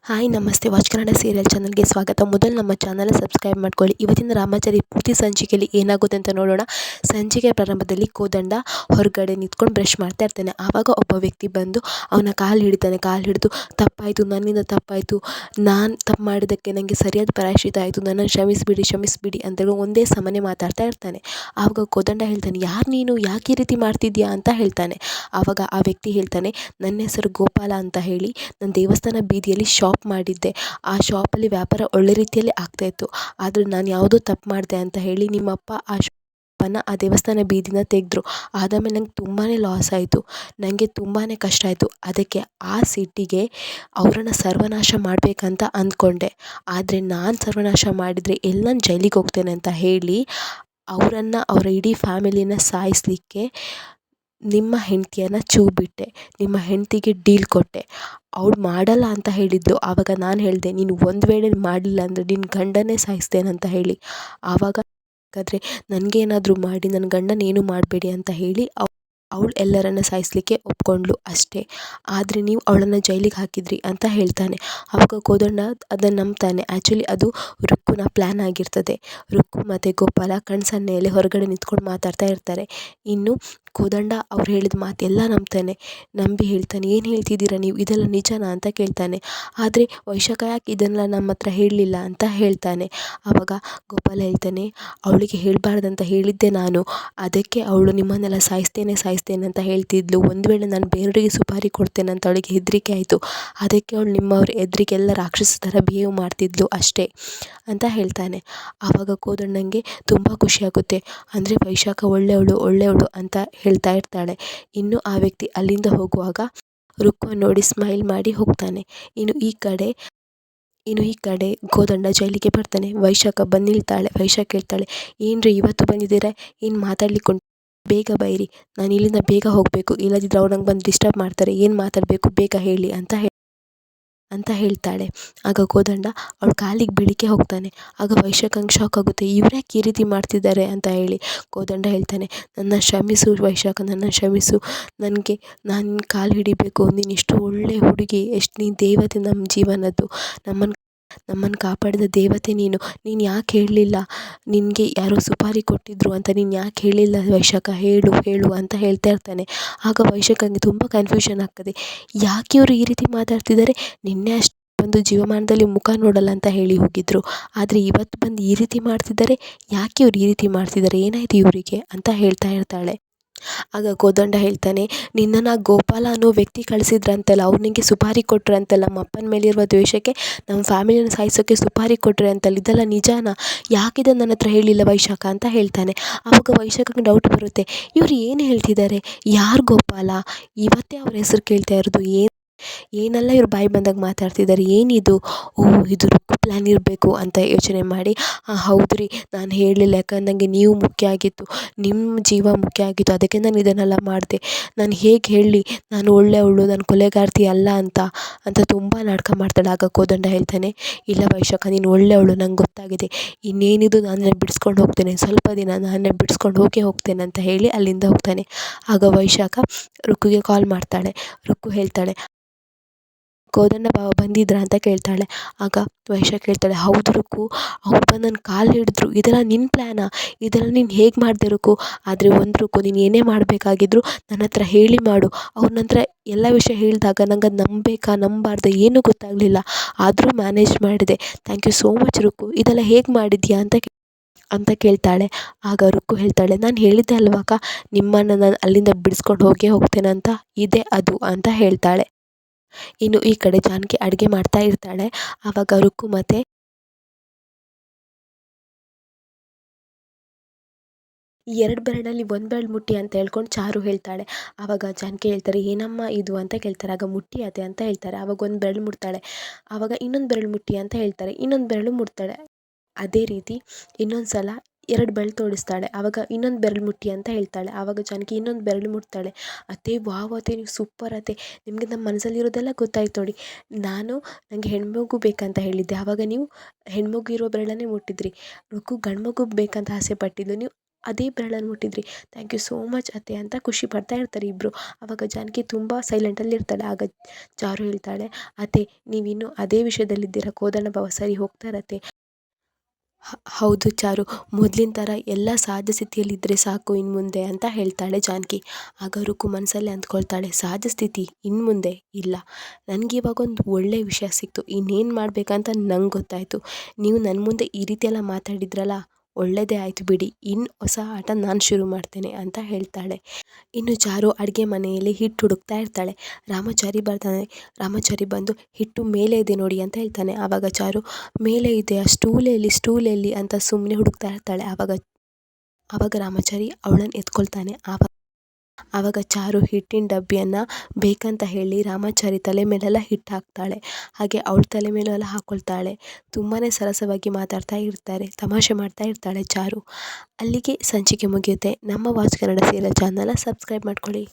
Hi ನಮಸ್ತೆ watch Kannada serial ಚಾನಲ್ಗೆ ಸ್ವಾಗತ. ಮೊದಲು ನಮ್ಮ ಚಾನಲ್ ಸಬ್ಸ್ಕ್ರೈಬ್ ಮಾಡ್ಕೊಳ್ಳಿ. ಇವತ್ತಿನ ರಾಮಾಚಾರಿ ಪೂರ್ತಿ ಸಂಚಿಕೆಯಲ್ಲಿ ಏನಾಗುತ್ತೆ ಅಂತ ನೋಡೋಣ. ಸಂಚಿಕೆ ಪ್ರಾರಂಭದಲ್ಲಿ ಕೋದಂಡ ಹೊರಗಡೆ ನಿಂತ್ಕೊಂಡು ಬ್ರಷ್ ಮಾಡ್ತಾ ಇರ್ತಾನೆ. ಆವಾಗ ಒಬ್ಬ ವ್ಯಕ್ತಿ ಬಂದು ಅವನ ಕಾಲು ಹಿಡಿತಾನೆ. ಕಾಲು ಹಿಡಿದು ತಪ್ಪಾಯಿತು, ನನ್ನಿಂದ ತಪ್ಪಾಯಿತು, ನಾನು ತಪ್ಪು ಮಾಡಿದ್ದಕ್ಕೆ ನನಗೆ ಸರಿಯಾದ ಪ್ರಾಯಶ್ಚಿತ್ತ ಆಯಿತು, ನನ್ನನ್ನು ಕ್ಷಮಿಸಿಬಿಡಿ ಅಂತೇಳಿ ಒಂದೇ ಸಮನೆ ಮಾತಾಡ್ತಾ ಇರ್ತಾನೆ. ಆವಾಗ ಕೋದಂಡ ಹೇಳ್ತಾನೆ, ಯಾರು ನೀನು, ಯಾಕೆ ಈ ರೀತಿ ಮಾಡ್ತಿದ್ಯಾ ಅಂತ ಹೇಳ್ತಾನೆ. ಆವಾಗ ಆ ವ್ಯಕ್ತಿ ಹೇಳ್ತಾನೆ, ನನ್ನ ಹೆಸರು ಗೋಪಾಲ ಅಂತ ಹೇಳಿ, ನಾನು ದೇವಸ್ಥಾನ ಬೀದಿಯಲ್ಲಿ ಶಾಪ್ ಮಾಡಿದ್ದೆ. ಆ ಶಾಪಲ್ಲಿ ವ್ಯಾಪಾರ ಒಳ್ಳೆ ರೀತಿಯಲ್ಲಿ ಆಗ್ತಾಯಿತ್ತು. ಆದರೆ ನಾನು ಯಾವುದೋ ತಪ್ಪು ಮಾಡಿದೆ ಅಂತ ಹೇಳಿ ನಿಮ್ಮಪ್ಪ ಆ ಶಾಪನ್ನು ಆ ದೇವಸ್ಥಾನ ಬೀದಿನ ತೆಗೆದ್ರು. ಆದಮೇಲೆ ನಂಗೆ ತುಂಬಾ ಲಾಸ್ ಆಯಿತು, ನನಗೆ ತುಂಬಾ ಕಷ್ಟ ಆಯಿತು. ಅದಕ್ಕೆ ಆ ಸಿಟ್ಟಿಗೆ ಅವರನ್ನು ಸರ್ವನಾಶ ಮಾಡಬೇಕಂತ ಅಂದ್ಕೊಂಡೆ. ಆದರೆ ನಾನು ಸರ್ವನಾಶ ಮಾಡಿದರೆ ನಾನು ಜೈಲಿಗೆ ಹೋಗ್ತೇನೆ ಅಂತ ಹೇಳಿ ಅವರನ್ನು, ಅವರ ಇಡೀ ಫ್ಯಾಮಿಲಿನ ಸಾಯಿಸಲಿಕ್ಕೆ ನಿಮ್ಮ ಹೆಂಡತಿಯನ್ನು ಚೂ ಬಿಟ್ಟೆ, ನಿಮ್ಮ ಹೆಂಡತಿಗೆ ಡೀಲ್ ಕೊಟ್ಟೆ. ಅವಳು ಮಾಡಲ್ಲ ಅಂತ ಹೇಳಿದ್ಲು. ಆವಾಗ ನಾನು ಹೇಳಿದೆ, ನೀನು ಒಂದು ವೇಳೆ ಮಾಡಲಿಲ್ಲ ಅಂದರೆ ನಿನ್ನ ಗಂಡನೇ ಸಾಯಿಸ್ತೇನಂತ ಹೇಳಿ. ಆವಾಗ ಹಾಗಾದರೆ ನನಗೇನಾದರೂ ಮಾಡಿ ನನ್ನ ಗಂಡನೇನು ಮಾಡಬೇಡಿ ಅಂತ ಹೇಳಿ ಅವಳು ಎಲ್ಲರನ್ನು ಸಾಯಿಸಲಿಕ್ಕೆ ಒಪ್ಕೊಂಡ್ಳು ಅಷ್ಟೇ. ಆದರೆ ನೀವು ಅವಳನ್ನು ಜೈಲಿಗೆ ಹಾಕಿದ್ರಿ ಅಂತ ಹೇಳ್ತಾನೆ. ಆವಾಗ ಕೋದಂಡ ಅದನ್ನು ನಂಬ್ತಾನೆ. ಆ್ಯಕ್ಚುಲಿ ಅದು ರುಕ್ಕುನ ಪ್ಲ್ಯಾನ್ ಆಗಿರ್ತದೆ. ರುಕ್ಕು ಮತ್ತು ಗೋಪಾಲ ಕಣ್ಸನ್ನೆಯಲ್ಲಿ ಹೊರಗಡೆ ನಿಂತ್ಕೊಂಡು ಮಾತಾಡ್ತಾ ಇರ್ತಾರೆ. ಇನ್ನು ಕೋದಂಡ ಅವ್ರು ಹೇಳಿದ ಮಾತೆಲ್ಲ ನಂಬ್ತಾನೆ. ನಂಬಿ ಹೇಳ್ತಾನೆ, ಏನು ಹೇಳ್ತಿದ್ದೀರಾ ನೀವು, ಇದೆಲ್ಲ ನಿಜನಾ ಅಂತ ಕೇಳ್ತಾನೆ. ಆದರೆ ವೈಶಾಖ ಯಾಕೆ ಇದನ್ನೆಲ್ಲ ನಮ್ಮ ಹತ್ರ ಹೇಳಲಿಲ್ಲ ಅಂತ ಹೇಳ್ತಾನೆ. ಆವಾಗ ಗೋಪಾಲ ಹೇಳ್ತಾನೆ, ಅವಳಿಗೆ ಹೇಳಬಾರ್ದಂತ ಹೇಳಿದ್ದೆ ನಾನು, ಅದಕ್ಕೆ ಅವಳು ನಿಮ್ಮನ್ನೆಲ್ಲ ಸಾಯಿಸ್ತೇನೆ ಅಂತ ಹೇಳ್ತಿದ್ಲು. ಒಂದು ವೇಳೆ ನಾನು ಬೇರೆಯವರಿಗೆ ಸುಪಾರಿ ಕೊಡ್ತೇನೆ ಅಂತ ಅವಳಿಗೆ ಹೆದರಿಕೆ ಆಯಿತು, ಅದಕ್ಕೆ ಅವಳು ನಿಮ್ಮವ್ರ ಎದುರಿಗೆಲ್ಲ ರಾಕ್ಷಸ ಥರ ಬಿಹೇವ್ ಮಾಡ್ತಿದ್ಲು ಅಷ್ಟೇ ಅಂತ ಹೇಳ್ತಾನೆ. ಆವಾಗ ಕೋದಂಡಂಗೆ ತುಂಬ ಖುಷಿಯಾಗುತ್ತೆ. ಅಂದರೆ ವೈಶಾಖ ಒಳ್ಳೆಯವಳು ಅಂತ ಹೇಳ್ತಾ ಇರ್ತಾಳೆ. ಇನ್ನು ಆ ವ್ಯಕ್ತಿ ಅಲ್ಲಿಂದ ಹೋಗುವಾಗ ರುಕ್ಕುವನ್ನು ನೋಡಿ ಸ್ಮೈಲ್ ಮಾಡಿ ಹೋಗ್ತಾನೆ. ಇನ್ನು ಈ ಕಡೆ ಕೋದಂಡ ಜೈಲಿಗೆ ಬರ್ತಾನೆ. ವೈಶಾಖ ಬಂದು ನಿಲ್ತಾಳೆ. ವೈಶಾಖ ಹೇಳ್ತಾಳೆ, ಏನ್ರಿ ಇವತ್ತು ಬಂದಿದ್ದೀರಾ, ಏನು ಮಾತಾಡ್ಲಿಕ್ಕೆ ಬೇಗ ಬೈರಿ, ನಾನು ಇಲ್ಲಿಂದ ಬೇಗ ಹೋಗಬೇಕು, ಇಲ್ಲದಿದ್ದರೆ ಅವ್ರು ನಂಗೆ ಬಂದು ಡಿಸ್ಟರ್ಬ್ ಮಾಡ್ತಾರೆ, ಏನು ಮಾತಾಡಬೇಕು ಬೇಗ ಹೇಳಿ ಅಂತ ಹೇಳ್ತಾಳೆ. ಆಗ ಕೋದಂಡ ಅವಳು ಕಾಲಿಗೆ ಬೀಳಿಕ್ಕೆ ಹೋಗ್ತಾನೆ. ಆಗ ವೈಶಾಖಂಗೆ ಶಾಕ್ ಆಗುತ್ತೆ, ಇವ್ರ್ಯಾಕೆ ಈ ರೀತಿ ಮಾಡ್ತಿದ್ದಾರೆ ಅಂತ ಹೇಳಿ. ಕೋದಂಡ ಹೇಳ್ತಾನೆ, ನನ್ನ ಕ್ಷಮಿಸು ವೈಶಾಖ, ನನ್ನ ಕ್ಷಮಿಸು, ನಾನು ಕಾಲು ಹಿಡಿಬೇಕು, ನೀನು ಇಷ್ಟು ಒಳ್ಳೆ ಹುಡುಗಿ, ಎಷ್ಟು ನೀನು ದೇವತೆ ನಮ್ಮ ಜೀವನದ್ದು, ನಮ್ಮನ್ನು ಕಾಪಾಡಿದ ದೇವತೆ ನೀನು ಯಾಕೆ ಹೇಳಲಿಲ್ಲ, ನಿನಗೆ ಯಾರೋ ಸುಪಾರಿ ಕೊಟ್ಟಿದ್ರು ಅಂತ ನೀನು ಯಾಕೆ ಹೇಳಿಲ್ಲ ವೈಶಾಖ, ಹೇಳು ಅಂತ ಹೇಳ್ತಾ ಇರ್ತಾನೆ. ಆಗ ವೈಶಾಖಂಗೆ ತುಂಬ ಕನ್ಫ್ಯೂಷನ್ ಆಗ್ತದೆ. ಯಾಕೆ ಇವರು ಈ ರೀತಿ ಮಾತಾಡ್ತಿದ್ದಾರೆ, ನಿನ್ನೆ ಅಷ್ಟು ಒಂದು ಜೀವಮಾನದಲ್ಲಿ ಮುಖ ನೋಡಲ್ಲ ಅಂತ ಹೇಳಿ ಹೋಗಿದ್ರು, ಆದರೆ ಇವತ್ತು ಬಂದು ಈ ರೀತಿ ಮಾಡ್ತಿದ್ದಾರೆ, ಯಾಕೆ ಇವ್ರು ಈ ರೀತಿ ಮಾಡ್ತಿದ್ದಾರೆ, ಏನಾಯ್ತು ಇವರಿಗೆ ಅಂತ ಹೇಳ್ತಾ ಇರ್ತಾಳೆ. ಆಗ ಕೋದಂಡ ಹೇಳ್ತಾನೆ, ನಿನ್ನನ್ನು ಗೋಪಾಲ ಅನ್ನೋ ವ್ಯಕ್ತಿ ಕಳಿಸಿದ್ರಂತಲ್ಲ, ಅವ್ರು ನಿನಗೆ ಸುಪಾರಿ ಕೊಟ್ರಂತಲ್ಲ, ನಮ್ಮ ಅಪ್ಪನ ಮೇಲಿರುವ ದ್ವೇಷಕ್ಕೆ ನಮ್ಮ ಫ್ಯಾಮಿಲಿನ ಸಾಯಿಸೋಕ್ಕೆ ಸುಪಾರಿ ಕೊಟ್ಟರೆ ಅಂತಲ್ಲ, ಇದೆಲ್ಲ ನಿಜಾನಾ, ಯಾಕಿದೆ ನನ್ನ ಹತ್ರ ಹೇಳಿಲ್ಲ ವೈಶಾಖ ಅಂತ ಹೇಳ್ತಾನೆ. ಆವಾಗ ವೈಶಾಖಕ್ಕೆ ಡೌಟ್ ಬರುತ್ತೆ, ಇವ್ರು ಏನು ಹೇಳ್ತಿದ್ದಾರೆ, ಯಾರು ಗೋಪಾಲ, ಇವತ್ತೇ ಅವ್ರ ಹೆಸರು ಕೇಳ್ತಾ ಇರೋದು, ಏನೆಲ್ಲ ಇವ್ರು ಬಾಯಿ ಬಂದಾಗ ಮಾತಾಡ್ತಿದ್ದಾರೆ, ಏನಿದು, ಇದು ರುಕ್ಕು ಪ್ಲ್ಯಾನ್ ಇರಬೇಕು ಅಂತ ಯೋಚನೆ ಮಾಡಿ, ಹೌದು ರೀ, ನಾನು ಹೇಳಲಿಲ್ಲ, ಯಾಕಂದ್ರೆ ನನಗೆ ನೀವು ಮುಖ್ಯ ಆಗಿತ್ತು, ನಿಮ್ಮ ಜೀವ ಮುಖ್ಯ ಆಗಿತ್ತು, ಅದಕ್ಕೆ ನಾನು ಇದನ್ನೆಲ್ಲ ಮಾಡಿದೆ, ನಾನು ಹೇಗೆ ಹೇಳಲಿ, ನಾನು ಒಳ್ಳೆಯವಳು, ನಾನು ಕೊಲೆಗಾರ್ತಿ ಅಲ್ಲ ಅಂತ ತುಂಬ ನಾಟಕ ಮಾಡ್ತಾಳೆ. ಆಗ ಕೋದಂಡ ಹೇಳ್ತಾನೆ, ಇಲ್ಲ ವೈಶಾಖ, ನೀನು ಒಳ್ಳೆಯವಳು, ನಂಗೆ ಗೊತ್ತಾಗಿದೆ, ಇನ್ನೇನಿದು ನಾನೇ ಬಿಡಿಸ್ಕೊಂಡು ಹೋಗ್ತೇನೆ, ಸ್ವಲ್ಪ ದಿನ ನಾನೇ ಬಿಡಿಸ್ಕೊಂಡು ಹೋಗ್ತೇನೆ ಅಂತ ಹೇಳಿ ಅಲ್ಲಿಂದ ಹೋಗ್ತಾನೆ. ಆಗ ವೈಶಾಖ ರುಕ್ಕುಗೆ ಕಾಲ್ ಮಾಡ್ತಾಳೆ. ರುಕ್ಕು ಹೇಳ್ತಾಳೆ, ಕೋದಂಡ ಬಾವ ಬಂದಿದ್ರಾ ಅಂತ ಕೇಳ್ತಾಳೆ. ಆಗ ವೈಶಾಖ ಹೇಳ್ತಾಳೆ, ಹೌದು ರುಕ್ಕು, ಅವ್ರು ಬಂದು ನನ್ನ ಕಾಲು ಹಿಡಿದ್ರು, ಇದೆಲ್ಲ ನಿನ್ನ ಪ್ಲ್ಯಾನಾ, ಇದೆಲ್ಲ ನೀನು ಹೇಗೆ ಮಾಡಿದೆ ರುಕ್ಕು, ಆದರೆ ಒಂದು ರುಕ್ಕು, ನೀನು ಏನೇ ಮಾಡಬೇಕಾಗಿದ್ರು ನನ್ನ ಹತ್ರ ಹೇಳಿ ಮಾಡು. ಅವ್ರ ನಂತರ ಎಲ್ಲ ವಿಷಯ ಹೇಳಿದಾಗ ನಂಗೆ ಅದು ನಂಬಬಾರ್ದು ಏನೂ ಗೊತ್ತಾಗಲಿಲ್ಲ, ಆದರೂ ಮ್ಯಾನೇಜ್ ಮಾಡಿದೆ, thank you so much Rukku, ಇದೆಲ್ಲ ಹೇಗೆ ಮಾಡಿದ್ಯಾ ಅಂತ ಕೇಳ್ತಾಳೆ. ಆಗ ರುಕ್ಕು ಹೇಳ್ತಾಳೆ, ನಾನು ಹೇಳಿದ್ದೆ ಅಲ್ವಾಕ, ನಿಮ್ಮನ್ನು ನಾನು ಅಲ್ಲಿಂದ ಬಿಡಿಸ್ಕೊಂಡು ಹೋಗ್ತೇನೆ ಅಂತ, ಇದೇ ಅದು ಅಂತ ಹೇಳ್ತಾಳೆ. ಇನ್ನು ಈ ಕಡೆ ಜಾನಕಿ ಅಡುಗೆ ಮಾಡ್ತಾ ಇರ್ತಾಳೆ. ಆವಾಗ ರುಕ್ಕು ಮತ್ತು ಎರಡು ಬೆರಳಲ್ಲಿ ಒಂದು ಬೆರಳು ಮುಟ್ಟಿ ಅಂತ ಹೇಳ್ಕೊಂಡು ಚಾರು ಹೇಳ್ತಾಳೆ. ಆವಾಗ ಜಾನಕಿ ಹೇಳ್ತಾರೆ, ಏನಮ್ಮ ಇದು ಅಂತ ಕೇಳ್ತಾರೆ. ಆಗ ಮುಟ್ಟಿ ಅತ್ತೆ ಅಂತ ಹೇಳ್ತಾರೆ. ಆವಾಗ ಒಂದು ಬೆರಳು ಮುಟ್ತಾಳೆ. ಆವಾಗ ಇನ್ನೊಂದು ಬೆರಳು ಮುಟ್ಟಿ ಅಂತ ಹೇಳ್ತಾರೆ. ಇನ್ನೊಂದು ಬೆರಳು ಮುಟ್ತಾಳೆ. ಅದೇ ರೀತಿ ಇನ್ನೊಂದು ಸಲ 2 ಬೆರಳು ತೋರಿಸ್ತಾಳೆ. ಆವಾಗ ಇನ್ನೊಂದು ಬೆರಳು ಮುಟ್ಟಿ ಅಂತ ಹೇಳ್ತಾಳೆ. ಆವಾಗ ಜಾನಕಿ ಇನ್ನೊಂದು ಬೆರಳು ಮುಟ್ತಾಳೆ. ಅತ್ತೆ ವಾವ್ ಅತ್ತೆ, ನೀವು ಸೂಪರ್ ಅತ್ತೆ, ನಿಮಗೆ ನಮ್ಮ ಮನಸ್ಸಲ್ಲಿರೋದೆಲ್ಲ ಗೊತ್ತಾಯ್ತು ನೋಡಿ, ನನಗೆ ಹೆಣ್ಮಗು ಬೇಕಂತ ಹೇಳಿದ್ದೆ, ಆವಾಗ ನೀವು ಹೆಣ್ಮಗು ಇರೋ ಬೆರಳನ್ನೇ ಮುಟ್ಟಿದ್ರಿ, ರುಕ್ಕು ಗಂಡು ಮಗು ಬೇಕಂತ ಆಸೆ ಪಟ್ಟಿದ್ದು, ನೀವು ಅದೇ ಬೆರಳನ್ನು ಮುಟ್ಟಿದ್ರಿ, ಥ್ಯಾಂಕ್ ಯು ಸೋ ಮಚ್ ಅತ್ತೆ ಅಂತ ಖುಷಿ ಪಡ್ತಾ ಇರ್ತಾರೆ ಇಬ್ಬರು. ಆವಾಗ ಜಾನಕಿ ತುಂಬ ಸೈಲೆಂಟಲ್ಲಿ ಇರ್ತಾಳೆ. ಆಗ ಚಾರು ಹೇಳ್ತಾಳೆ, ಅತ್ತೆ ನೀವಿನ್ನೂ ಅದೇ ವಿಷಯದಲ್ಲಿದ್ದೀರಾ, ಕೋದಂಡ ಭಾವ ಸರಿ ಹೋಗ್ತಾ ಇರತ್ತೆ. ಹೌದು ಚಾರು, ಮೊದಲಿನ ಥರ ಎಲ್ಲ ಸಹಜ ಸ್ಥಿತಿಯಲ್ಲಿದ್ದರೆ ಸಾಕು ಇನ್ನು ಮುಂದೆ ಅಂತ ಹೇಳ್ತಾಳೆ ಜಾನಕಿ. ಆಗ ರುಕ್ಕು ಮನಸ್ಸಲ್ಲೇ ಅಂದ್ಕೊಳ್ತಾಳೆ, ಸಹಜ ಸ್ಥಿತಿ ಇನ್ನು ಮುಂದೆ ಇಲ್ಲ, ನನಗಿವಾಗ ಒಂದು ಒಳ್ಳೆಯ ವಿಷಯ ಸಿಕ್ತು, ಇನ್ನೇನು ಮಾಡಬೇಕಂತ ನಂಗೆ ಗೊತ್ತಾಯಿತು. ನೀವು ನನ್ನ ಮುಂದೆ ಈ ರೀತಿಯೆಲ್ಲ ಮಾತಾಡಿದ್ರಲ್ಲ, ಒಳ್ಳೆಯದೇ ಆಯಿತು ಬಿಡಿ, ಇನ್ನು ಹೊಸ ಆಟ ನಾನು ಶುರು ಮಾಡ್ತೇನೆ ಅಂತ ಹೇಳ್ತಾಳೆ. ಇನ್ನು ಚಾರು ಅಡುಗೆ ಮನೆಯಲ್ಲಿ ಹಿಟ್ಟು ಹುಡುಕ್ತಾ ಇರ್ತಾಳೆ. ರಾಮಾಚಾರಿ ಬರ್ತಾನೆ. ರಾಮಾಚಾರಿ ಬಂದು ಹಿಟ್ಟು ಮೇಲೆ ಇದೆ ನೋಡಿ ಅಂತ ಹೇಳ್ತಾನೆ. ಆವಾಗ ಚಾರು ಮೇಲೆ ಇದೆ, ಆ ಸ್ಟೂಲ್ ಎಲ್ಲಿ ಅಂತ ಸುಮ್ಮನೆ ಹುಡುಕ್ತಾ ಇರ್ತಾಳೆ. ಆವಾಗ ರಾಮಾಚಾರಿ ಅವಳನ್ನು ಎತ್ಕೊಳ್ತಾನೆ. ಆವಾಗ ಚಾರು ಹಿಟ್ಟಿನ ಡಬ್ಬಿಯನ್ನು ಬೇಕಂತ ಹೇಳಿ ರಾಮಾಚಾರಿ ತಲೆ ಮೇಲೆಲ್ಲ ಹಿಟ್ಟು ಹಾಕ್ತಾಳೆ. ಹಾಗೆ ಅವಳ ತಲೆ ಮೇಲೂ ಎಲ್ಲ ಹಾಕ್ಕೊಳ್ತಾಳೆ. ತುಂಬಾ ಸರಸವಾಗಿ ಮಾತಾಡ್ತಾ ಇರ್ತಾರೆ, ತಮಾಷೆ ಮಾಡ್ತಾ ಇರ್ತಾಳೆ ಚಾರು. ಅಲ್ಲಿಗೆ ಸಂಚಿಕೆ ಮುಗಿಯುತ್ತೆ. ನಮ್ಮ ವಾಚ್ ಕನ್ನಡ ಸೀರಿಯಲ್ ಚಾನಲ್ನ ಸಬ್ಸ್ಕ್ರೈಬ್ ಮಾಡ್ಕೊಳ್ಳಿ.